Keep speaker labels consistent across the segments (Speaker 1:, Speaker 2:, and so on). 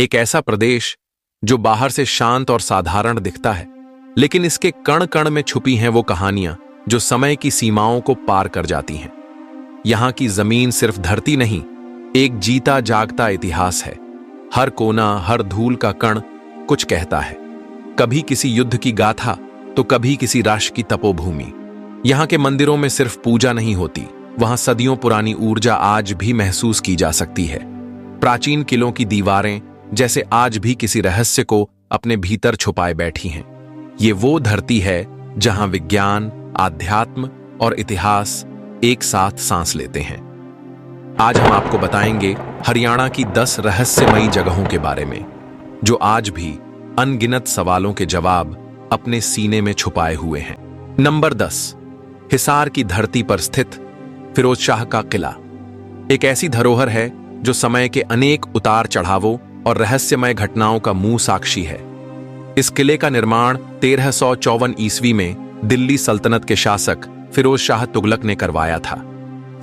Speaker 1: एक ऐसा प्रदेश जो बाहर से शांत और साधारण दिखता है, लेकिन इसके कण कण में छुपी हैं वो कहानियां जो समय की सीमाओं को पार कर जाती हैं। यहां की जमीन सिर्फ धरती नहीं, एक जीता जागता इतिहास है। हर कोना, हर धूल का कण कुछ कहता है। कभी किसी युद्ध की गाथा, तो कभी किसी राष्ट्र की तपोभूमि। यहां के मंदिरों में सिर्फ पूजा नहीं होती, वहां सदियों पुरानी ऊर्जा आज भी महसूस की जा सकती है। प्राचीन किलों की दीवारें जैसे आज भी किसी रहस्य को अपने भीतर छुपाए बैठी हैं। ये वो धरती है जहां विज्ञान, आध्यात्म और इतिहास एक साथ सांस लेते हैं। आज हम आपको बताएंगे हरियाणा की 10 रहस्यमयी जगहों के बारे में, जो आज भी अनगिनत सवालों के जवाब अपने सीने में छुपाए हुए हैं। नंबर 10, हिसार की धरती पर स्थित फिरोज शाह का किला। एक ऐसी धरोहर है जो समय के अनेक उतार चढ़ावों और रहस्यमय घटनाओं का मूल साक्षी है। इस किले का निर्माण 1354 ईस्वी में दिल्ली सल्तनत के शासक फिरोज शाह तुगलक ने करवाया था।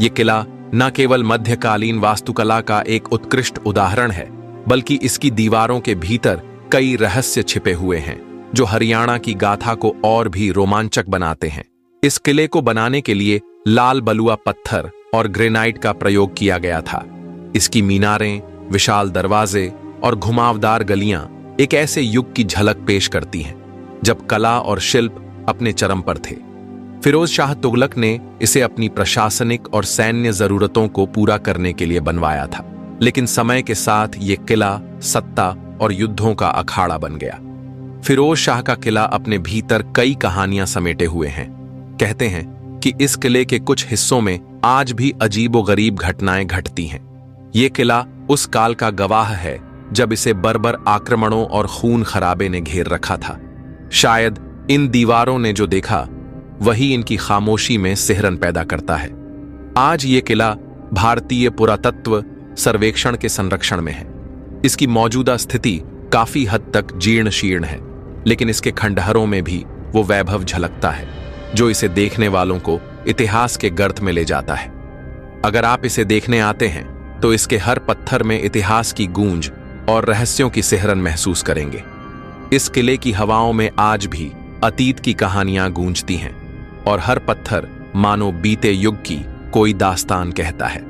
Speaker 1: यह किला न केवल मध्यकालीन वास्तुकला का एक उत्कृष्ट उदाहरण है, बल्कि इसकी दीवारों के भीतर कई रहस्य छिपे हुए हैं जो हरियाणा की गाथा को और भी रोमांचक बनाते हैं। इस किले को बनाने के लिए लाल बलुआ पत्थर और ग्रेनाइट का प्रयोग किया गया था। इसकी मीनारें, विशाल दरवाजे और घुमावदार गलियां एक ऐसे युग की झलक पेश करती हैं जब कला और शिल्प अपने चरम पर थे। फिरोज शाह तुगलक ने इसे अपनी प्रशासनिक और सैन्य जरूरतों को पूरा करने के लिए बनवाया था, लेकिन समय के साथ यह किला सत्ता और युद्धों का अखाड़ा बन गया। फिरोज शाह का किला अपने भीतर कई कहानियां समेटे हुए हैं। कहते हैं कि इस किले के कुछ हिस्सों में आज भी अजीबोगरीब घटनाएं घटती हैं। यह किला उस काल का गवाह है जब इसे बर्बर आक्रमणों और खून खराबे ने घेर रखा था। शायद इन दीवारों ने जो देखा वही इनकी खामोशी में सिहरन पैदा करता है। आज ये किला भारतीय पुरातत्व सर्वेक्षण के संरक्षण में है। इसकी मौजूदा स्थिति काफी हद तक जीर्ण शीर्ण है, लेकिन इसके खंडहरों में भी वो वैभव झलकता है जो इसे देखने वालों को इतिहास के गर्त में ले जाता है। अगर आप इसे देखने आते हैं तो इसके हर पत्थर में इतिहास की गूंज और रहस्यों की सिहरन महसूस करेंगे। इस किले की हवाओं में आज भी अतीत की कहानियां गूंजती हैं और हर पत्थर मानो बीते युग की कोई दास्तान कहता है।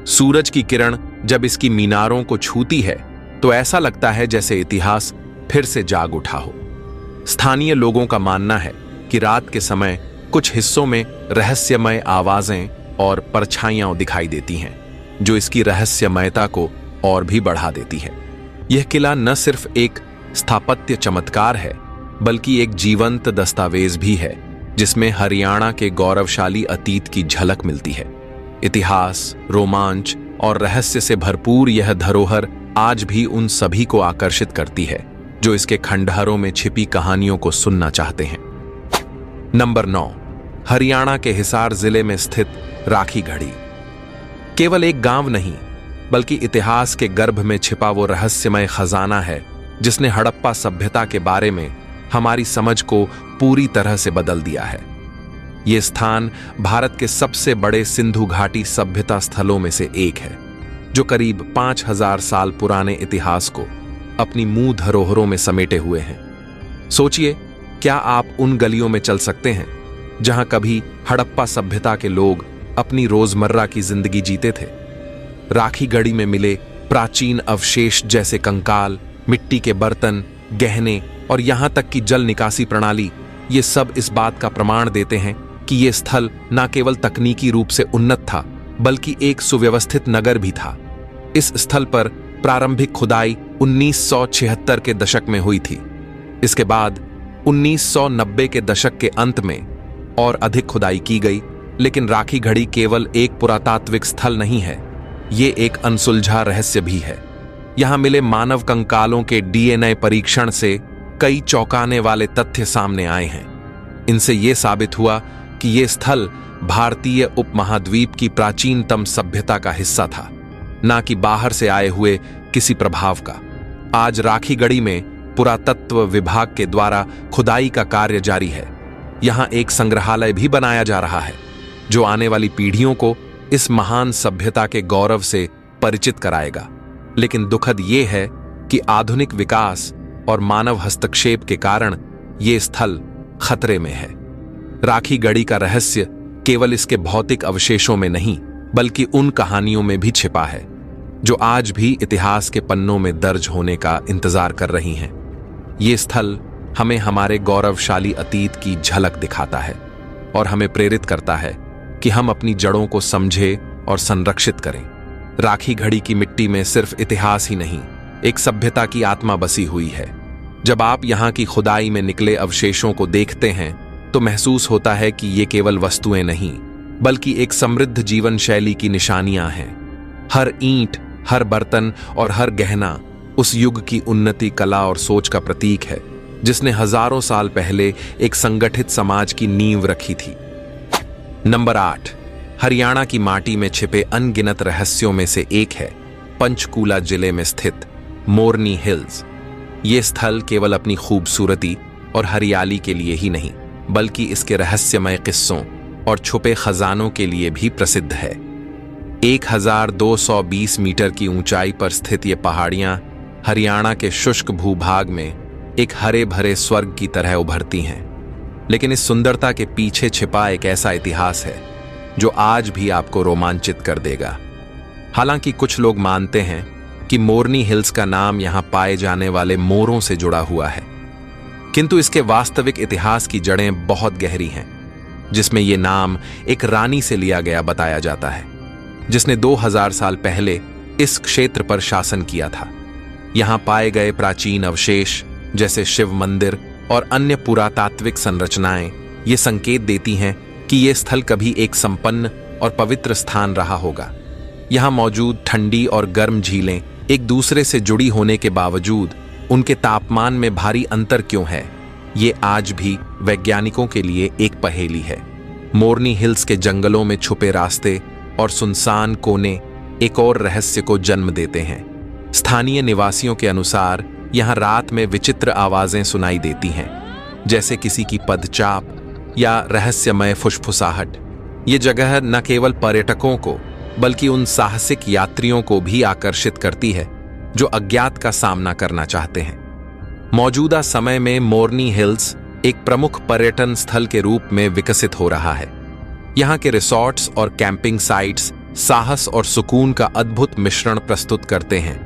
Speaker 1: सूरज की किरण जब इसकी मीनारों को छूती है तो ऐसा लगता है जैसे इतिहास फिर से जाग उठा हो। स्थानीय लोगों का मानना है कि रात के समय कुछ हिस्सों में रहस्यमय आवाजें और परछाइयां दिखाई देती हैं, जो इसकी रहस्यमयता को और भी बढ़ा देती है। यह किला न सिर्फ एक स्थापत्य चमत्कार है, बल्कि एक जीवंत दस्तावेज भी है जिसमें हरियाणा के गौरवशाली अतीत की झलक मिलती है। इतिहास, रोमांच और रहस्य से भरपूर यह धरोहर आज भी उन सभी को आकर्षित करती है जो इसके खंडहरों में छिपी कहानियों को सुनना चाहते हैं। नंबर 9, हरियाणा के हिसार जिले में स्थित राखी गढ़ी। केवल एक गांव नहीं, बल्कि इतिहास के गर्भ में छिपा वो रहस्यमय खजाना है जिसने हड़प्पा सभ्यता के बारे में हमारी समझ को पूरी तरह से बदल दिया है। ये स्थान भारत के सबसे बड़े सिंधु घाटी सभ्यता स्थलों में से एक है, जो करीब 5000 साल पुराने इतिहास को अपनी मुंह धरोहरों में समेटे हुए हैं। सोचिए, क्या आप उन गलियों में चल सकते हैं जहां कभी हड़प्पा सभ्यता के लोग अपनी रोजमर्रा की जिंदगी जीते थे? राखी गढ़ी में मिले प्राचीन अवशेष जैसे कंकाल, मिट्टी के बर्तन, गहने और यहां तक कि जल निकासी प्रणाली, ये सब इस बात का प्रमाण देते हैं कि ये स्थल न केवल तकनीकी रूप से उन्नत था, बल्कि एक सुव्यवस्थित नगर भी था। इस स्थल पर प्रारंभिक खुदाई 1976 के दशक में हुई थी। इसके बाद 1990 के दशक के अंत में और अधिक खुदाई की गई, लेकिन राखी गढ़ी केवल एक पुरातात्विक स्थल नहीं है, ये एक अनसुलझा रहस्य भी है। यहां मिले मानव कंकालों के डीएनए परीक्षण से कई चौंकाने वाले तथ्य सामने आए हैं। इनसे यह साबित हुआ कि यह स्थल भारतीय उपमहाद्वीप की प्राचीनतम सभ्यता का हिस्सा था, न कि बाहर से आए हुए किसी प्रभाव का। आज राखी गढ़ी में पुरातत्व विभाग के द्वारा खुदाई का कार्य जारी है। यहां एक संग्रहालय भी बनाया जा रहा है जो आने वाली पीढ़ियों को इस महान सभ्यता के गौरव से परिचित कराएगा। लेकिन दुखद ये है कि आधुनिक विकास और मानव हस्तक्षेप के कारण ये स्थल खतरे में है। राखी गढ़ी का रहस्य केवल इसके भौतिक अवशेषों में नहीं, बल्कि उन कहानियों में भी छिपा है जो आज भी इतिहास के पन्नों में दर्ज होने का इंतजार कर रही हैं। ये स्थल हमें हमारे गौरवशाली अतीत की झलक दिखाता है और हमें प्रेरित करता है कि हम अपनी जड़ों को समझें और संरक्षित करें। राखी गढ़ी की मिट्टी में सिर्फ इतिहास ही नहीं, एक सभ्यता की आत्मा बसी हुई है। जब आप यहाँ की खुदाई में निकले अवशेषों को देखते हैं तो महसूस होता है कि ये केवल वस्तुएं नहीं, बल्कि एक समृद्ध जीवन शैली की निशानियां हैं। हर ईंट, हर बर्तन और हर गहना उस युग की उन्नति, कला और सोच का प्रतीक है जिसने हजारों साल पहले एक संगठित समाज की नींव रखी थी। नंबर 8, हरियाणा की माटी में छिपे अनगिनत रहस्यों में से एक है पंचकूला जिले में स्थित मोरनी हिल्स। ये स्थल केवल अपनी खूबसूरती और हरियाली के लिए ही नहीं, बल्कि इसके रहस्यमय किस्सों और छुपे खजानों के लिए भी प्रसिद्ध है। 1220 मीटर की ऊंचाई पर स्थित ये पहाड़ियां हरियाणा के शुष्क भूभाग में एक हरे भरे स्वर्ग की तरह उभरती हैं। लेकिन इस सुंदरता के पीछे छिपा एक ऐसा इतिहास है जो आज भी आपको रोमांचित कर देगा। हालांकि कुछ लोग मानते हैं कि मोरनी हिल्स का नाम यहां पाए जाने वाले मोरों से जुड़ा हुआ है, किंतु इसके वास्तविक इतिहास की जड़ें बहुत गहरी हैं, जिसमें यह नाम एक रानी से लिया गया बताया जाता है, जिसने 2000 साल पहले इस क्षेत्र पर शासन किया था। यहां पाए गए प्राचीन अवशेष जैसे शिव मंदिर और अन्य पुरातात्विक संरचनाएं ये संकेत देती हैं कि यह स्थल कभी एक संपन्न और पवित्र स्थान रहा होगा। यहां मौजूद ठंडी और गर्म झीलें एक दूसरे से जुड़ी होने के बावजूद उनके तापमान में भारी अंतर क्यों है, ये आज भी वैज्ञानिकों के लिए एक पहेली है। मोरनी हिल्स के जंगलों में छुपे रास्ते और सुनसान कोने एक और रहस्य को जन्म देते हैं। स्थानीय निवासियों के अनुसार यहां रात में विचित्र आवाजें सुनाई देती हैं, जैसे किसी की पदचाप या रहस्यमय फुसफुसाहट। ये जगह न केवल पर्यटकों को बल्कि उन साहसिक यात्रियों को भी आकर्षित करती है जो अज्ञात का सामना करना चाहते हैं। मौजूदा समय में मोरनी हिल्स एक प्रमुख पर्यटन स्थल के रूप में विकसित हो रहा है। यहाँ के रिसॉर्ट्स और कैंपिंग साइट्स साहस और सुकून का अद्भुत मिश्रण प्रस्तुत करते हैं।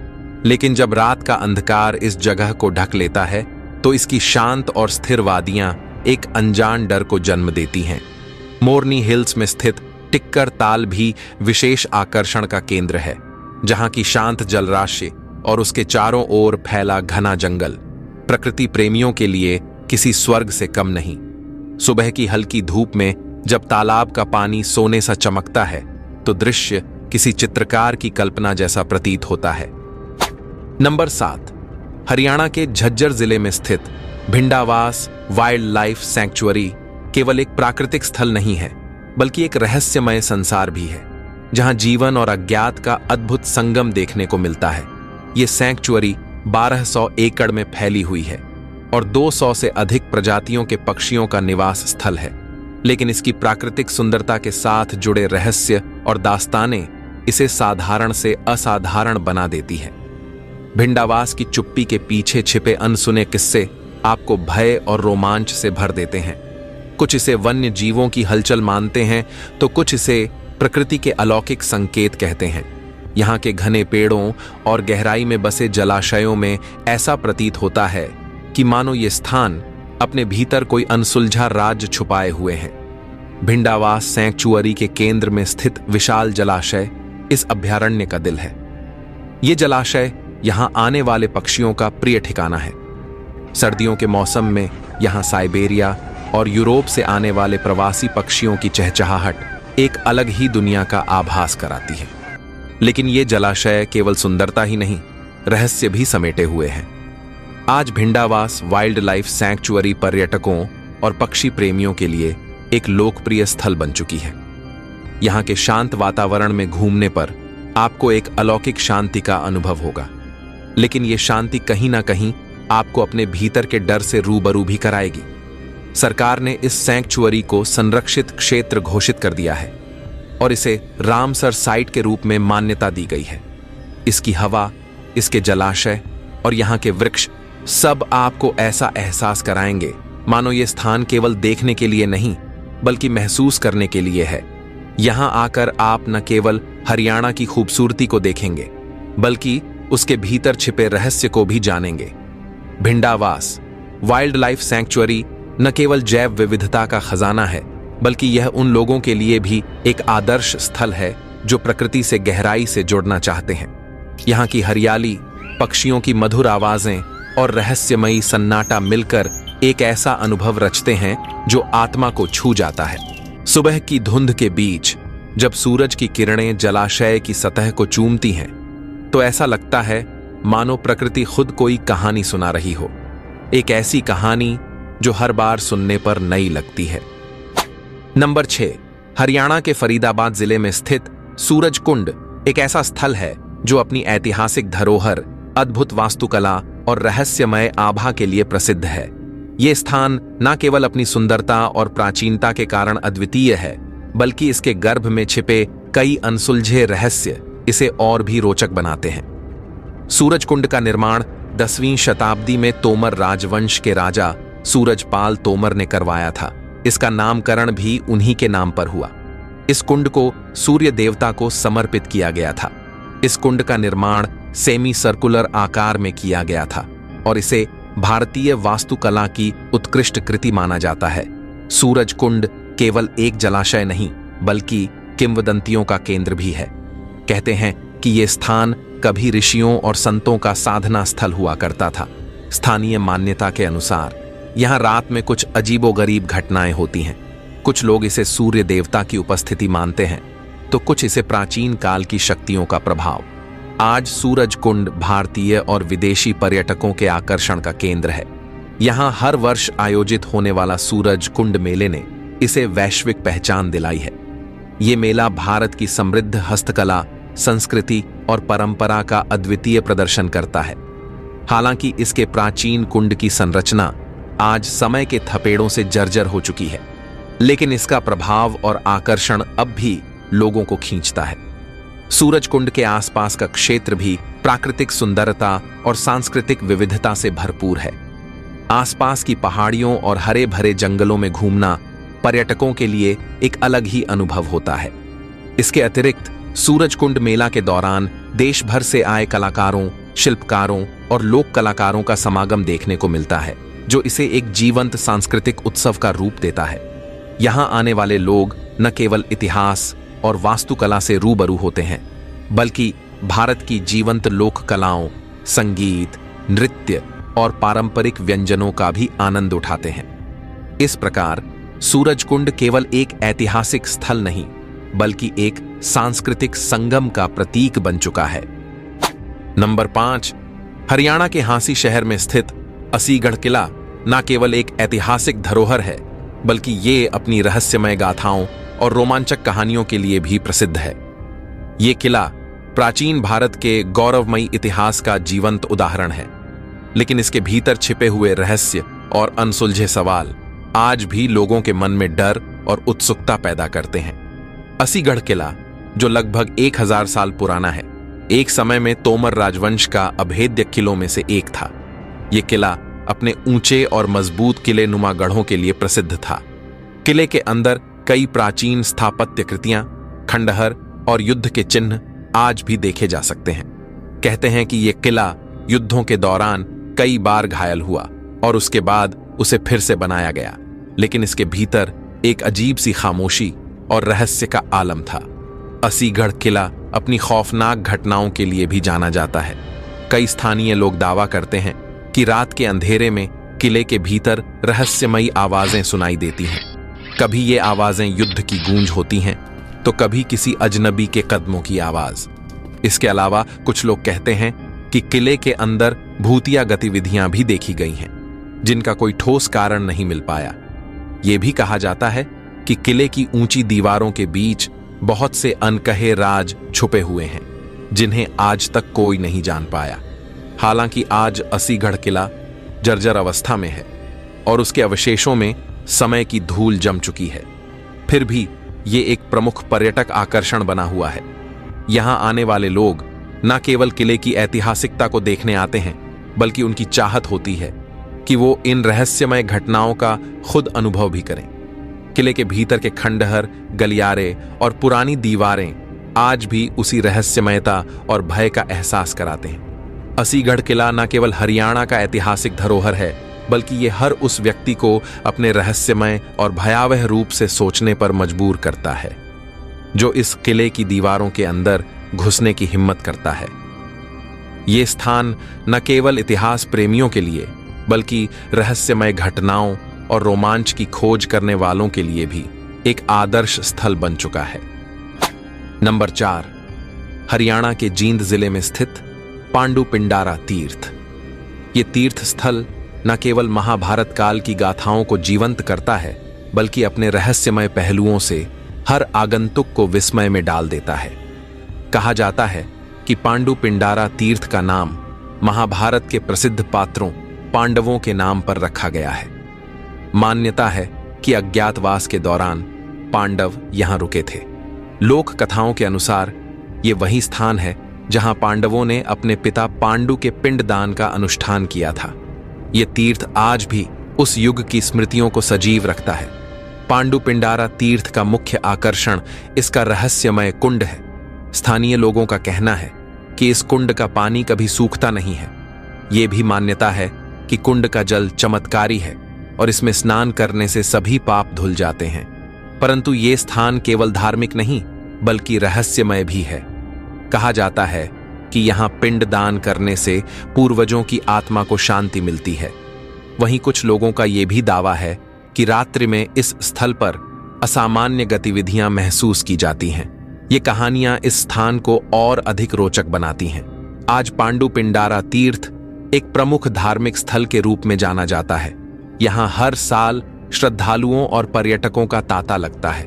Speaker 1: लेकिन जब रात का अंधकार इस जगह को ढक लेता है तो इसकी शांत और स्थिर वादियां एक अनजान डर को जन्म देती हैं। मोरनी हिल्स में स्थित टिक्कर ताल भी विशेष आकर्षण का केंद्र है, जहां की शांत जलराशि और उसके चारों ओर फैला घना जंगल प्रकृति प्रेमियों के लिए किसी स्वर्ग से कम नहीं। सुबह की हल्की धूप में जब तालाब का पानी सोने सा चमकता है तो दृश्य किसी चित्रकार की कल्पना जैसा प्रतीत होता है। नंबर 7, हरियाणा के झज्जर जिले में स्थित भिंडावास वाइल्ड लाइफ सैंक्चुअरी केवल एक प्राकृतिक स्थल नहीं है, बल्कि एक रहस्यमय संसार भी है, जहां जीवन और अज्ञात का अद्भुत संगम देखने को मिलता है। ये सैंक्चुअरी 1200 एकड़ में फैली हुई है और 200 से अधिक प्रजातियों के पक्षियों का निवास स्थल है। लेकिन इसकी प्राकृतिक सुंदरता के साथ जुड़े रहस्य और दास्तानें इसे साधारण से असाधारण बना देती है। भिंडावास की चुप्पी के पीछे छिपे अनसुने किस्से आपको भय और रोमांच से भर देते हैं। कुछ इसे वन्य जीवों की हलचल मानते हैं तो कुछ इसे प्रकृति के अलौकिक संकेत कहते हैं। यहाँ के घने पेड़ों और गहराई में बसे जलाशयों में ऐसा प्रतीत होता है कि मानो ये स्थान अपने भीतर कोई अनसुलझा राज छुपाए हुए हैं। भिंडावास सैंक्चुअरी के केंद्र में स्थित विशाल जलाशय इस अभयारण्य का दिल है। ये जलाशय यहाँ आने वाले पक्षियों का प्रिय ठिकाना है। सर्दियों के मौसम में यहाँ साइबेरिया और यूरोप से आने वाले प्रवासी पक्षियों की चहचहाहट एक अलग ही दुनिया का आभास कराती है। लेकिन ये जलाशय केवल सुंदरता ही नहीं, रहस्य भी समेटे हुए हैं। आज भिंडावास वाइल्ड लाइफ सैंक्चुअरी पर्यटकों और पक्षी प्रेमियों के लिए एक लोकप्रिय स्थल बन चुकी है। यहाँ के शांत वातावरण में घूमने पर आपको एक अलौकिक शांति का अनुभव होगा, लेकिन ये शांति कहीं ना कहीं आपको अपने भीतर के डर से रूबरू भी कराएगी। सरकार ने इस सैंक्चुअरी को संरक्षित क्षेत्र घोषित कर दिया है और इसे रामसर साइट के रूप में मान्यता दी गई है। इसकी हवा, इसके जलाशय और यहाँ के वृक्ष सब आपको ऐसा एहसास कराएंगे मानो ये स्थान केवल देखने के लिए नहीं बल्कि महसूस करने के लिए है। यहाँ आकर आप न केवल हरियाणा की खूबसूरती को देखेंगे बल्कि उसके भीतर छिपे रहस्य को भी जानेंगे। भिंडावास वाइल्ड लाइफ सैंक्चुअरी न केवल जैव विविधता का खजाना है बल्कि यह उन लोगों के लिए भी एक आदर्श स्थल है जो प्रकृति से गहराई से जुड़ना चाहते हैं। यहाँ की हरियाली, पक्षियों की मधुर आवाजें और रहस्यमयी सन्नाटा मिलकर एक ऐसा अनुभव रचते हैं जो आत्मा को छू जाता है। सुबह की धुंध के बीच जब सूरज की किरणें जलाशय की सतह को चूमती हैं तो ऐसा लगता है मानो प्रकृति खुद कोई कहानी सुना रही हो, एक ऐसी कहानी जो हर बार सुनने पर नई लगती है। नंबर 6, हरियाणा के फरीदाबाद जिले में स्थित सूरज कुंड एक ऐसा स्थल है जो अपनी ऐतिहासिक धरोहर, अद्भुत वास्तुकला और रहस्यमय आभा के लिए प्रसिद्ध है। ये स्थान न केवल अपनी सुंदरता और प्राचीनता के कारण अद्वितीय है बल्कि इसके गर्भ में छिपे कई अनसुलझे रहस्य इसे और भी रोचक बनाते हैं। सूरज कुंड का निर्माण 10वीं शताब्दी में तोमर राजवंश के राजा सूरजपाल तोमर ने करवाया था। इसका नामकरण भी उन्हीं के नाम पर हुआ। इस कुंड को सूर्य देवता को समर्पित किया गया था। इस कुंड का निर्माण सेमी सर्कुलर आकार में किया गया था और इसे भारतीय वास्तुकला की उत्कृष्ट कृति माना जाता है। सूरज कुंड केवल एक जलाशय नहीं बल्कि किंवदंतियों का केंद्र भी है। कहते हैं कि यह स्थान कभी ऋषियों और संतों का साधना स्थल हुआ करता था। स्थानीय मान्यता के अनुसार यहाँ रात में कुछ अजीबोगरीब घटनाएं होती हैं। कुछ लोग इसे सूर्य देवता की उपस्थिति मानते हैं तो कुछ इसे प्राचीन काल की शक्तियों का प्रभाव। आज सूरज कुंड भारतीय और विदेशी पर्यटकों के आकर्षण का केंद्र है। यहाँ हर वर्ष आयोजित होने वाला सूरज कुंड मेले ने इसे वैश्विक पहचान दिलाई है। ये मेला भारत की समृद्ध हस्तकला, संस्कृति और परंपरा का अद्वितीय प्रदर्शन करता है। हालांकि इसके प्राचीन कुंड की संरचना आज समय के थपेड़ों से जर्जर हो चुकी है, लेकिन इसका प्रभाव और आकर्षण अब भी लोगों को खींचता है। सूरज कुंड के आसपास का क्षेत्र भी प्राकृतिक सुंदरता और सांस्कृतिक विविधता से भरपूर है। आसपास की पहाड़ियों और हरे भरे जंगलों में घूमना पर्यटकों के लिए एक अलग ही अनुभव होता है। इसके अतिरिक्त सूरज कुंड मेला के दौरान देश भर से आए कलाकारों, शिल्पकारों और लोक कलाकारों का समागम देखने को मिलता है, जो इसे एक जीवंत सांस्कृतिक उत्सव का रूप देता है। यहाँ आने वाले लोग न केवल इतिहास और वास्तुकला से रूबरू होते हैं बल्कि भारत की जीवंत लोक कलाओं, संगीत, नृत्य और पारंपरिक व्यंजनों का भी आनंद उठाते हैं। इस प्रकार सूरज कुंड केवल एक ऐतिहासिक स्थल नहीं बल्कि एक सांस्कृतिक संगम का प्रतीक बन चुका है। नंबर 5, हरियाणा के हांसी शहर में स्थित असीगढ़ किला न केवल एक ऐतिहासिक धरोहर है बल्कि ये अपनी रहस्यमय गाथाओं और रोमांचक कहानियों के लिए भी प्रसिद्ध है। ये किला प्राचीन भारत के गौरवमयी इतिहास का जीवंत उदाहरण है, लेकिन इसके भीतर छिपे हुए रहस्य और अनसुलझे सवाल आज भी लोगों के मन में डर और उत्सुकता पैदा करते हैं। असीगढ़ किला, जो लगभग 1000 साल पुराना है, एक समय में तोमर राजवंश का अभेद्य किलों में से एक था। यह किला अपने ऊंचे और मजबूत किले नुमा गढ़ों के लिए प्रसिद्ध था। किले के अंदर कई प्राचीन स्थापत्य कृतियां, खंडहर और युद्ध के चिन्ह आज भी देखे जा सकते हैं। कहते हैं कि यह किला युद्धों के दौरान कई बार घायल हुआ और उसके बाद उसे फिर से बनाया गया, लेकिन इसके भीतर एक अजीब सी खामोशी और रहस्य का आलम था। असीगढ़ किला अपनी खौफनाक घटनाओं के लिए भी जाना जाता है। कई स्थानीय लोग दावा करते हैं कि रात के अंधेरे में किले के भीतर रहस्यमयी आवाजें सुनाई देती हैं। कभी ये आवाजें युद्ध की गूंज होती हैं तो कभी किसी अजनबी के कदमों की आवाज। इसके अलावा कुछ लोग कहते हैं कि किले के अंदर भूतिया गतिविधियां भी देखी गई हैं, जिनका कोई ठोस कारण नहीं मिल पाया। यह भी कहा जाता है कि किले की ऊंची दीवारों के बीच बहुत से अनकहे राज छुपे हुए हैं, जिन्हें आज तक कोई नहीं जान पाया। हालांकि आज असीगढ़ किला जर्जर अवस्था में है और उसके अवशेषों में समय की धूल जम चुकी है, फिर भी ये एक प्रमुख पर्यटक आकर्षण बना हुआ है। यहाँ आने वाले लोग न केवल किले की ऐतिहासिकता को देखने आते हैं बल्कि उनकी चाहत होती है कि वो इन रहस्यमय घटनाओं का खुद अनुभव भी करें। किले के भीतर के खंडहर, गलियारे और पुरानी दीवारें आज भी उसी रहस्यमयता और भय का एहसास कराते हैं। असीगढ़ किला न केवल हरियाणा का ऐतिहासिक धरोहर है, बल्कि ये हर उस व्यक्ति को अपने रहस्यमय और भयावह रूप से सोचने पर मजबूर करता है जो इस किले की दीवारों के अंदर घुसने की हिम्मत करता है। ये स्थान न केवल इतिहास प्रेमियों के लिए, बल्कि रहस्यमय घटनाओं और रोमांच की खोज करने वालों के लिए भी एक आदर्श स्थल बन चुका है। नंबर 4, हरियाणा के जींद जिले में स्थित पांडु पिंडारा तीर्थ। ये तीर्थ स्थल न केवल महाभारत काल की गाथाओं को जीवंत करता है, बल्कि अपने रहस्यमय पहलुओं से हर आगंतुक को विस्मय में डाल देता है। कहा जाता है कि पांडु पिंडारा तीर्थ का नाम महाभारत के प्रसिद्ध पात्रों पांडवों के नाम पर रखा गया है। मान्यता है कि अज्ञातवास के दौरान पांडव यहां रुके थे। लोक कथाओं के अनुसार ये वही स्थान है जहां पांडवों ने अपने पिता पांडु के पिंडदान का अनुष्ठान किया था। ये तीर्थ आज भी उस युग की स्मृतियों को सजीव रखता है। पांडु पिंडारा तीर्थ का मुख्य आकर्षण इसका रहस्यमय कुंड है। स्थानीय लोगों का कहना है कि इस कुंड का पानी कभी सूखता नहीं है। ये भी मान्यता है कि कुंड का जल चमत्कारी है और इसमें स्नान करने से सभी पाप धुल जाते हैं। परंतु ये स्थान केवल धार्मिक नहीं, बल्कि रहस्यमय भी है। कहा जाता है कि यहाँ पिंड दान करने से पूर्वजों की आत्मा को शांति मिलती है। वहीं कुछ लोगों का यह भी दावा है कि रात्रि में इस स्थल पर असामान्य गतिविधियां महसूस की जाती हैं। ये कहानियां इस स्थान को और अधिक रोचक बनाती हैं। आज पांडु पिंडारा तीर्थ एक प्रमुख धार्मिक स्थल के रूप में जाना जाता है। यहाँ हर साल श्रद्धालुओं और पर्यटकों का तांता लगता है।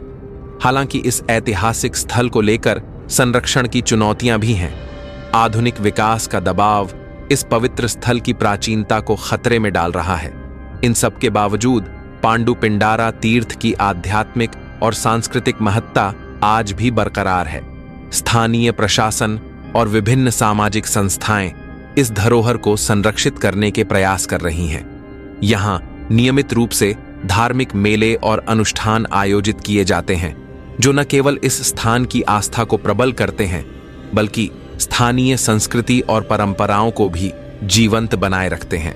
Speaker 1: हालांकि इस ऐतिहासिक स्थल को लेकर संरक्षण की चुनौतियां भी हैं। आधुनिक विकास का दबाव इस पवित्र स्थल की प्राचीनता को खतरे में डाल रहा है। इन सब के बावजूद पांडु पिंडारा तीर्थ की आध्यात्मिक और सांस्कृतिक महत्ता आज भी बरकरार है। स्थानीय प्रशासन और विभिन्न सामाजिक संस्थाएं इस धरोहर को संरक्षित करने के प्रयास कर रही हैं। यहाँ नियमित रूप से धार्मिक मेले और अनुष्ठान आयोजित किए जाते हैं, जो न केवल इस स्थान की आस्था को प्रबल करते हैं, बल्कि स्थानीय संस्कृति और परंपराओं को भी जीवंत बनाए रखते हैं।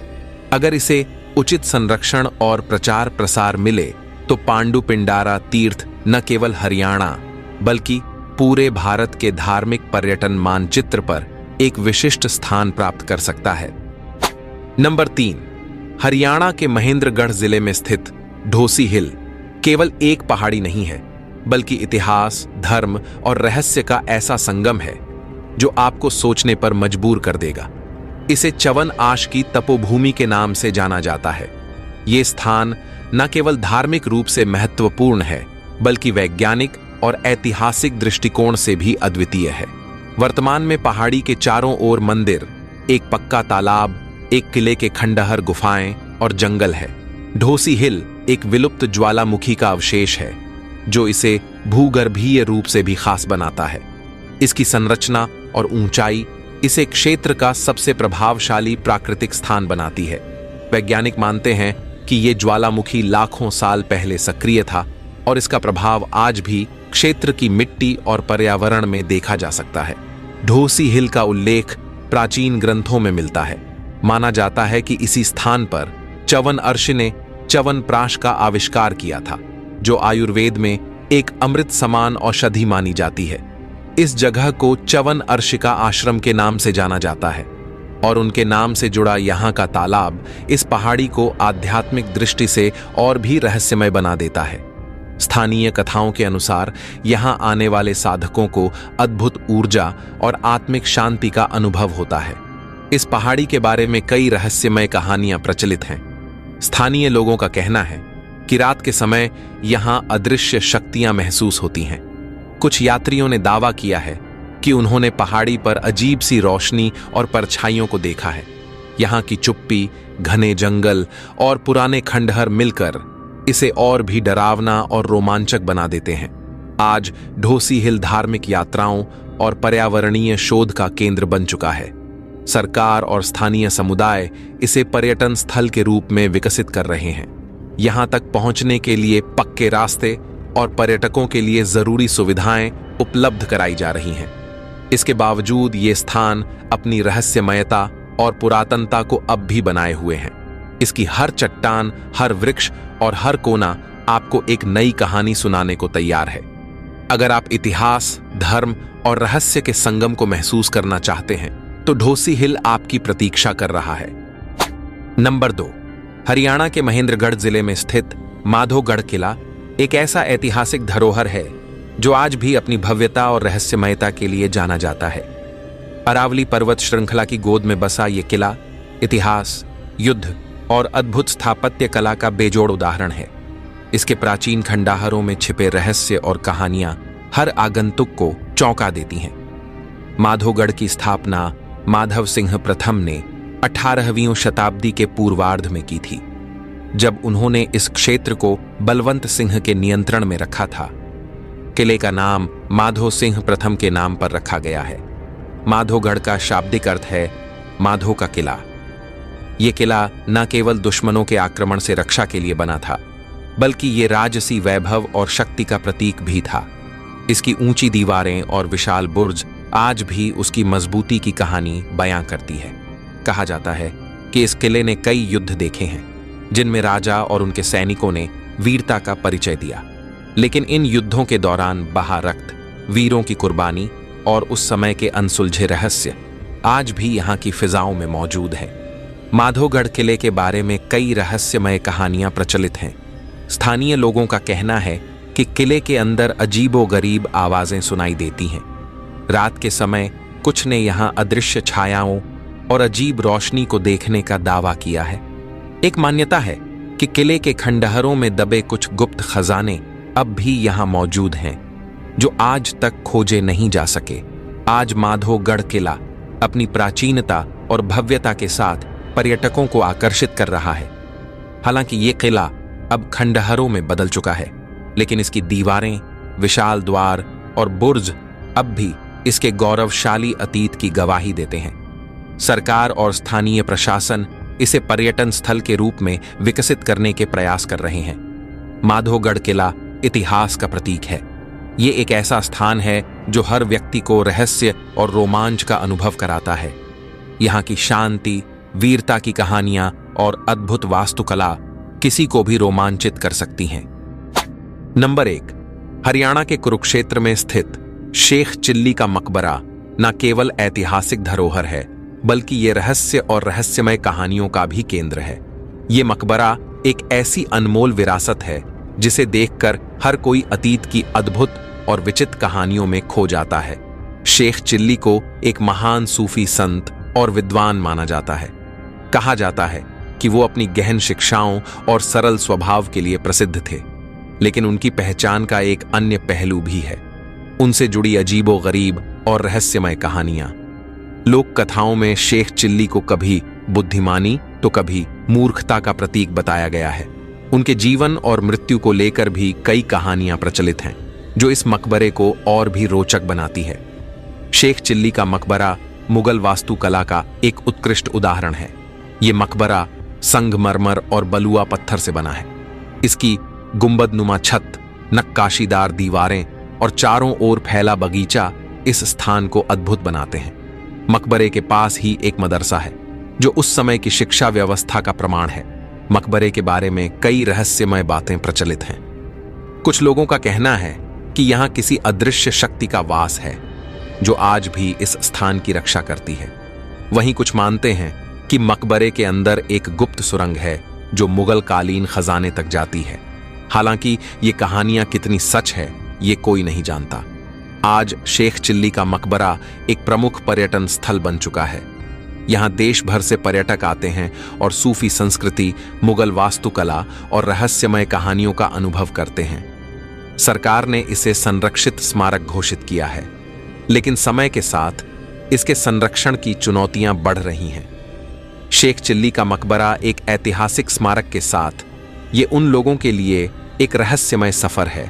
Speaker 1: अगर इसे उचित संरक्षण और प्रचार प्रसार मिले तो पांडु पिंडारा तीर्थ न केवल हरियाणा बल्कि पूरे भारत के धार्मिक पर्यटन मानचित्र पर एक विशिष्ट स्थान प्राप्त कर सकता है। नंबर 3, हरियाणा के महेंद्रगढ़ जिले में स्थित ढोसी हिल केवल एक पहाड़ी नहीं है, बल्कि इतिहास, धर्म और रहस्य का ऐसा संगम है जो आपको सोचने पर मजबूर कर देगा। इसे च्यवन आश की तपोभूमि के नाम से जाना जाता है। ये स्थान न केवल धार्मिक रूप से महत्वपूर्ण है, बल्कि वैज्ञानिक और ऐतिहासिक दृष्टिकोण से भी अद्वितीय है। वर्तमान में पहाड़ी के चारों ओर मंदिर, एक पक्का तालाब, एक किले के खंडहर, गुफाएं और जंगल है। ढोसी हिल एक विलुप्त ज्वालामुखी का अवशेष है, जो इसे भूगर्भीय रूप से भी खास बनाता है। इसकी संरचना और ऊंचाई इसे क्षेत्र का सबसे प्रभावशाली प्राकृतिक स्थान बनाती है। वैज्ञानिक मानते हैं कि ये ज्वालामुखी लाखों साल पहले सक्रिय था और इसका प्रभाव आज भी क्षेत्र की मिट्टी और पर्यावरण में देखा जा सकता है। ढोसी हिल का उल्लेख प्राचीन ग्रंथों में मिलता है। माना जाता है कि इसी स्थान पर च्यवन अर्षि ने च्यवनप्राश का आविष्कार किया था, जो आयुर्वेद में एक अमृत समान औषधि मानी जाती है। इस जगह को च्यवन अर्षिका आश्रम के नाम से जाना जाता है और उनके नाम से जुड़ा यहाँ का तालाब इस पहाड़ी को आध्यात्मिक दृष्टि से और भी रहस्यमय बना देता है। स्थानीय कथाओं के अनुसार यहाँ आने वाले साधकों को अद्भुत ऊर्जा और आत्मिक शांति का अनुभव होता है। इस पहाड़ी के बारे में कई रहस्यमय कहानियां प्रचलित हैं। स्थानीय लोगों का कहना है कि रात के समय यहाँ अदृश्य शक्तियां महसूस होती हैं। कुछ यात्रियों ने दावा किया है कि उन्होंने पहाड़ी पर अजीब सी रोशनी और परछाइयों को देखा है। यहाँ की चुप्पी, घने जंगल और पुराने खंडहर मिलकर इसे और भी डरावना और रोमांचक बना देते हैं। आज ढोसी हिल धार्मिक यात्राओं और पर्यावरणीय शोध का केंद्र बन चुका है। सरकार और स्थानीय समुदाय इसे पर्यटन स्थल के रूप में विकसित कर रहे हैं। यहां तक पहुंचने के लिए पक्के रास्ते और पर्यटकों के लिए जरूरी सुविधाएं उपलब्ध कराई जा रही हैं। इसके बावजूद ये स्थान अपनी रहस्यमयता और पुरातनता को अब भी बनाए हुए हैं। इसकी हर चट्टान, हर वृक्ष और हर कोना आपको एक नई कहानी सुनाने को तैयार है। अगर आप इतिहास, धर्म और रहस्य के संगम को महसूस करना चाहते हैं तो ढोसी हिल आपकी प्रतीक्षा कर रहा है। नंबर 2, हरियाणा के महेंद्रगढ़ जिले में स्थित माधोगढ़ किला एक ऐसा ऐतिहासिक धरोहर है जो आज भी अपनी भव्यता और रहस्यमयता के लिए जाना जाता है। अरावली पर्वत श्रृंखला की गोद में बसा ये किला इतिहास, युद्ध और अद्भुत स्थापत्य कला का बेजोड़ उदाहरण है। इसके प्राचीन खंडहरों में छिपे रहस्य और कहानियां हर आगंतुक को चौंका देती हैं। माधोगढ़ की स्थापना माधव सिंह प्रथम ने 18वीं शताब्दी के पूर्वार्ध में की थी, जब उन्होंने इस क्षेत्र को बलवंत सिंह के नियंत्रण में रखा था। किले का नाम माधो सिंह प्रथम के नाम पर रखा गया है। माधोगढ़ का शाब्दिक अर्थ है माधो का किला। यह किला न केवल दुश्मनों के आक्रमण से रक्षा के लिए बना था, बल्कि ये राजसी वैभव और शक्ति का प्रतीक भी था। इसकी ऊंची दीवारें और विशाल बुर्ज आज भी उसकी मजबूती की कहानी बयां करती है। कहा जाता है कि इस किले ने कई युद्ध देखे हैं, जिनमें राजा और उनके सैनिकों ने वीरता का परिचय दिया, लेकिन इन युद्धों के दौरान बहा रक्त, वीरों की कुर्बानी और उस समय के अनसुलझे रहस्य आज भी यहाँ की फिजाओं में मौजूद है। माधोगढ़ किले के बारे में कई रहस्यमय कहानियां प्रचलित हैं। स्थानीय लोगों का कहना है कि किले के अंदर अजीबोगरीब आवाजें सुनाई देती हैं। रात के समय कुछ ने यहां अदृश्य छायाओं और अजीब रोशनी को देखने का दावा किया है। एक मान्यता है कि किले के खंडहरों में दबे कुछ गुप्त खजाने अब भी यहां मौजूद हैं, जो आज तक खोजे नहीं जा सके। आज माधोगढ़ किला अपनी प्राचीनता और भव्यता के साथ पर्यटकों को आकर्षित कर रहा है। हालांकि ये किला अब खंडहरों में बदल चुका है, लेकिन इसकी दीवारें, विशाल द्वार और बुर्ज अब भी इसके गौरवशाली अतीत की गवाही देते हैं। सरकार और स्थानीय प्रशासन इसे पर्यटन स्थल के रूप में विकसित करने के प्रयास कर रहे हैं। माधोगढ़ किला इतिहास का प्रतीक है। ये एक ऐसा स्थान है जो हर व्यक्ति को रहस्य और रोमांच का अनुभव कराता है। यहाँ की शांति, वीरता की कहानियां और अद्भुत वास्तुकला किसी को भी रोमांचित कर सकती हैं। नंबर 1, हरियाणा के कुरुक्षेत्र में स्थित शेख चिल्ली का मकबरा न केवल ऐतिहासिक धरोहर है, बल्कि ये रहस्य और रहस्यमय कहानियों का भी केंद्र है। ये मकबरा एक ऐसी अनमोल विरासत है जिसे देखकर हर कोई अतीत की अद्भुत और विचित्र कहानियों में खो जाता है। शेख चिल्ली को एक महान सूफी संत और विद्वान माना जाता है। कहा जाता है कि वो अपनी गहन शिक्षाओं और सरल स्वभाव के लिए प्रसिद्ध थे, लेकिन उनकी पहचान का एक अन्य पहलू भी है, उनसे जुड़ी अजीबोगरीब और रहस्यमय कहानियां। लोक कथाओं में शेख चिल्ली को कभी बुद्धिमानी तो कभी मूर्खता का प्रतीक बताया गया है। उनके जीवन और मृत्यु को लेकर भी कई कहानियां प्रचलित हैं, जो इस मकबरे को और भी रोचक बनाती है। शेख चिल्ली का मकबरा मुगल वास्तुकला का एक उत्कृष्ट उदाहरण है। ये मकबरा संगमरमर और बलुआ पत्थर से बना है। इसकी गुंबदनुमा छत, नक्काशीदार दीवारें और चारों ओर फैला बगीचा इस स्थान को अद्भुत बनाते हैं। मकबरे के पास ही एक मदरसा है, जो उस समय की शिक्षा व्यवस्था का प्रमाण है। मकबरे के बारे में कई रहस्यमय बातें प्रचलित हैं। कुछ लोगों का कहना है कि यहाँ किसी अदृश्य शक्ति का वास है, जो आज भी इस स्थान की रक्षा करती है। वहीं कुछ मानते हैं कि मकबरे के अंदर एक गुप्त सुरंग है, जो मुगल कालीन खजाने तक जाती है। हालांकि ये कहानियां कितनी सच है, ये कोई नहीं जानता। आज शेख चिल्ली का मकबरा एक प्रमुख पर्यटन स्थल बन चुका है। यहाँ देश भर से पर्यटक आते हैं और सूफी संस्कृति, मुगल वास्तुकला और रहस्यमय कहानियों का अनुभव करते हैं। सरकार ने इसे संरक्षित स्मारक घोषित किया है, लेकिन समय के साथ इसके संरक्षण की चुनौतियां बढ़ रही हैं। शेख चिल्ली का मकबरा एक ऐतिहासिक स्मारक के साथ ये उन लोगों के लिए एक रहस्यमय सफर है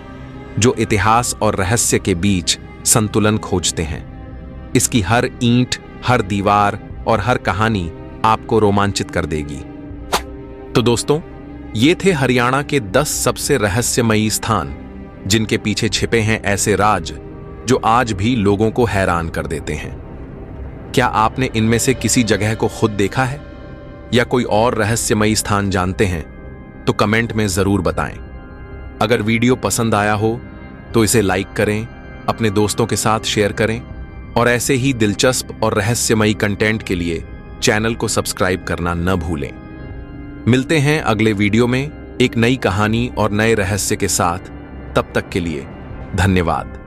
Speaker 1: जो इतिहास और रहस्य के बीच संतुलन खोजते हैं। इसकी हर ईंट, हर दीवार और हर कहानी आपको रोमांचित कर देगी। तो दोस्तों, ये थे हरियाणा के 10 सबसे रहस्यमयी स्थान जिनके पीछे छिपे हैं ऐसे राज जो आज भी लोगों को हैरान कर देते हैं। क्या आपने इनमें से किसी जगह को खुद देखा है या कोई और रहस्यमयी स्थान जानते हैं तो कमेंट में जरूर बताएं। अगर वीडियो पसंद आया हो तो इसे लाइक करें, अपने दोस्तों के साथ शेयर करें और ऐसे ही दिलचस्प और रहस्यमयी कंटेंट के लिए चैनल को सब्सक्राइब करना न भूलें। मिलते हैं अगले वीडियो में एक नई कहानी और नए रहस्य के साथ। तब तक के लिए धन्यवाद।